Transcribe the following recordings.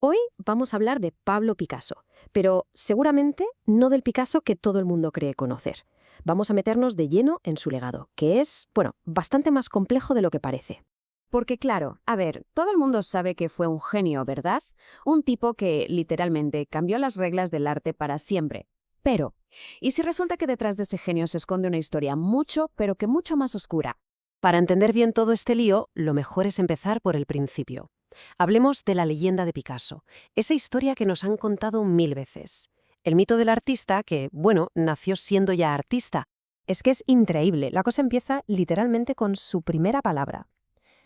Hoy vamos a hablar de Pablo Picasso, pero seguramente no del Picasso que todo el mundo cree conocer. Vamos a meternos de lleno en su legado, que es, bueno, bastante más complejo de lo que parece. Porque claro, a ver, todo el mundo sabe que fue un genio, ¿verdad? Un tipo que literalmente cambió las reglas del arte para siempre. Pero, ¿y si resulta que detrás de ese genio se esconde una historia mucho, pero que mucho más oscura? Para entender bien todo este lío, lo mejor es empezar por el principio. Hablemos de la leyenda de Picasso, esa historia que nos han contado mil veces. El mito del artista que, bueno, nació siendo ya artista. Es que es increíble, la cosa empieza literalmente con su primera palabra.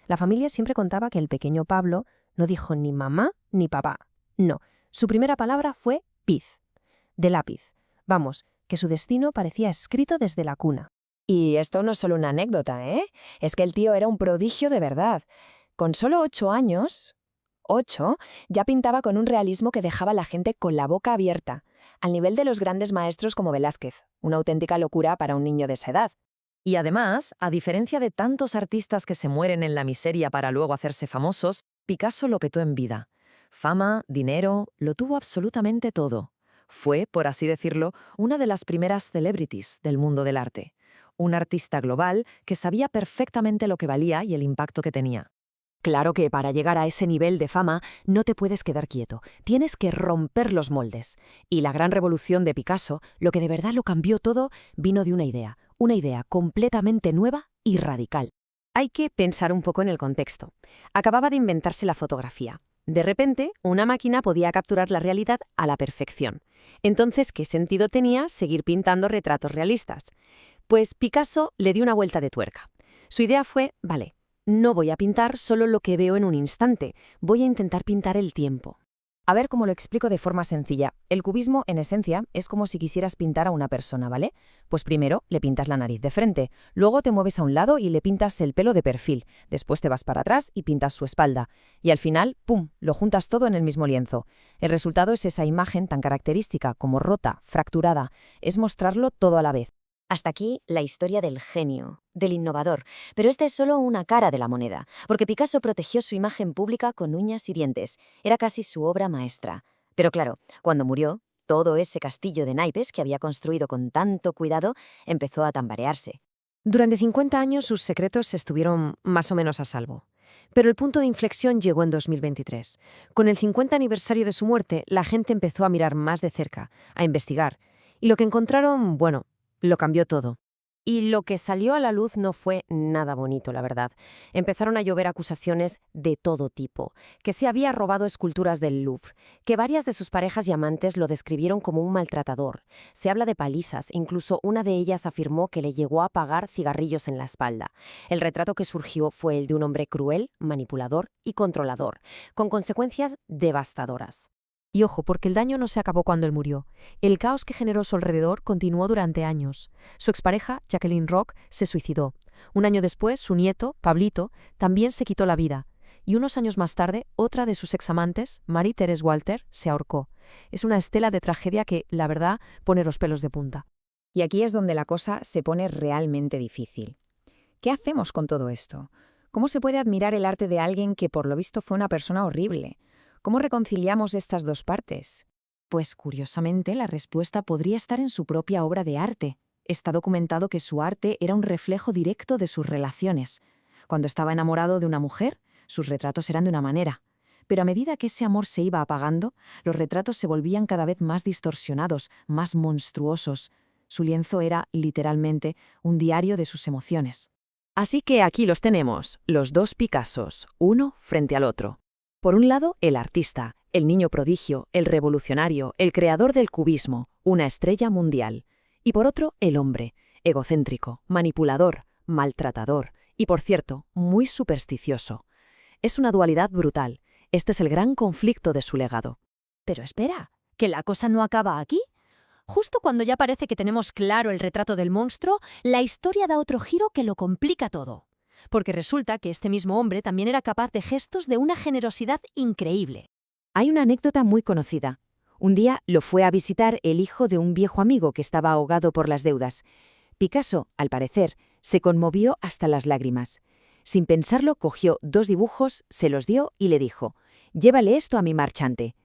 La familia siempre contaba que el pequeño Pablo no dijo ni mamá ni papá. No, su primera palabra fue piz, de lápiz. Vamos, que su destino parecía escrito desde la cuna. Y esto no es solo una anécdota, ¿eh? Es que el tío era un prodigio de verdad. Con solo 8 años, 8, ya pintaba con un realismo que dejaba a la gente con la boca abierta, al nivel de los grandes maestros como Velázquez. Una auténtica locura para un niño de esa edad. Y además, a diferencia de tantos artistas que se mueren en la miseria para luego hacerse famosos, Picasso lo petó en vida. Fama, dinero, lo tuvo absolutamente todo. Fue, por así decirlo, una de las primeras celebrities del mundo del arte. Un artista global que sabía perfectamente lo que valía y el impacto que tenía. Claro que para llegar a ese nivel de fama no te puedes quedar quieto, tienes que romper los moldes. Y la gran revolución de Picasso, lo que de verdad lo cambió todo, vino de una idea completamente nueva y radical. Hay que pensar un poco en el contexto. Acababa de inventarse la fotografía. De repente, una máquina podía capturar la realidad a la perfección. Entonces, ¿qué sentido tenía seguir pintando retratos realistas? Pues Picasso le dio una vuelta de tuerca. Su idea fue, vale, no voy a pintar solo lo que veo en un instante, voy a intentar pintar el tiempo. A ver cómo lo explico de forma sencilla. El cubismo, en esencia, es como si quisieras pintar a una persona, ¿vale? Pues primero le pintas la nariz de frente, luego te mueves a un lado y le pintas el pelo de perfil, después te vas para atrás y pintas su espalda, y al final, ¡pum!, lo juntas todo en el mismo lienzo. El resultado es esa imagen tan característica como rota, fracturada, es mostrarlo todo a la vez. Hasta aquí la historia del genio, del innovador, pero esta es solo una cara de la moneda, porque Picasso protegió su imagen pública con uñas y dientes. Era casi su obra maestra. Pero claro, cuando murió, todo ese castillo de naipes que había construido con tanto cuidado empezó a tambalearse. Durante 50 años sus secretos estuvieron más o menos a salvo. Pero el punto de inflexión llegó en 2023. Con el 50 aniversario de su muerte, la gente empezó a mirar más de cerca, a investigar. Y lo que encontraron, bueno, lo cambió todo. Y lo que salió a la luz no fue nada bonito, la verdad. Empezaron a llover acusaciones de todo tipo, que se había robado esculturas del Louvre, que varias de sus parejas y amantes lo describieron como un maltratador. Se habla de palizas, incluso una de ellas afirmó que le llegó a pagar cigarrillos en la espalda. El retrato que surgió fue el de un hombre cruel, manipulador y controlador, con consecuencias devastadoras. Y ojo, porque el daño no se acabó cuando él murió. El caos que generó a su alrededor continuó durante años. Su expareja, Jacqueline Roch, se suicidó. Un año después, su nieto, Pablito, también se quitó la vida. Y unos años más tarde, otra de sus examantes, Marie-Thérèse Walter, se ahorcó. Es una estela de tragedia que, la verdad, pone los pelos de punta. Y aquí es donde la cosa se pone realmente difícil. ¿Qué hacemos con todo esto? ¿Cómo se puede admirar el arte de alguien que por lo visto fue una persona horrible? ¿Cómo reconciliamos estas dos partes? Pues curiosamente la respuesta podría estar en su propia obra de arte. Está documentado que su arte era un reflejo directo de sus relaciones. Cuando estaba enamorado de una mujer, sus retratos eran de una manera. Pero a medida que ese amor se iba apagando, los retratos se volvían cada vez más distorsionados, más monstruosos. Su lienzo era, literalmente, un diario de sus emociones. Así que aquí los tenemos, los dos Picassos, uno frente al otro. Por un lado, el artista, el niño prodigio, el revolucionario, el creador del cubismo, una estrella mundial. Y por otro, el hombre, egocéntrico, manipulador, maltratador y, por cierto, muy supersticioso. Es una dualidad brutal. Este es el gran conflicto de su legado. Pero espera, ¿que la cosa no acaba aquí? Justo cuando ya parece que tenemos claro el retrato del monstruo, la historia da otro giro que lo complica todo. Porque resulta que este mismo hombre también era capaz de gestos de una generosidad increíble. Hay una anécdota muy conocida. Un día lo fue a visitar el hijo de un viejo amigo que estaba ahogado por las deudas. Picasso, al parecer, se conmovió hasta las lágrimas. Sin pensarlo, cogió 2 dibujos, se los dio y le dijo: Llévale esto a mi marchante.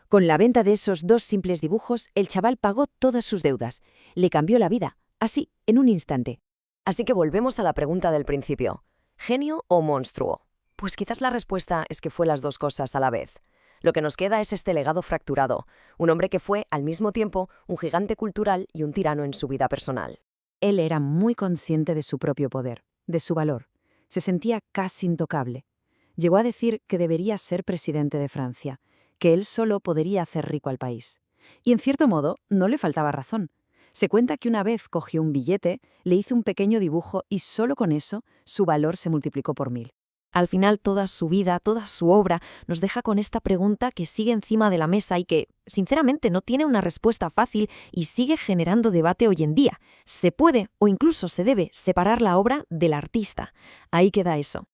Con la venta de esos 2 simples dibujos, el chaval pagó todas sus deudas. Le cambió la vida, así, en un instante. Así que volvemos a la pregunta del principio. ¿Genio o monstruo? Pues quizás la respuesta es que fue las dos cosas a la vez. Lo que nos queda es este legado fracturado, un hombre que fue, al mismo tiempo, un gigante cultural y un tirano en su vida personal. Él era muy consciente de su propio poder, de su valor. Se sentía casi intocable. Llegó a decir que debería ser presidente de Francia, que él solo podría hacer rico al país. Y en cierto modo, no le faltaba razón. Se cuenta que una vez cogió un billete, le hizo un pequeño dibujo y solo con eso su valor se multiplicó por 1000. Al final, toda su vida, toda su obra, nos deja con esta pregunta que sigue encima de la mesa y que, sinceramente, no tiene una respuesta fácil y sigue generando debate hoy en día. ¿Se puede o incluso se debe separar la obra del artista? Ahí queda eso.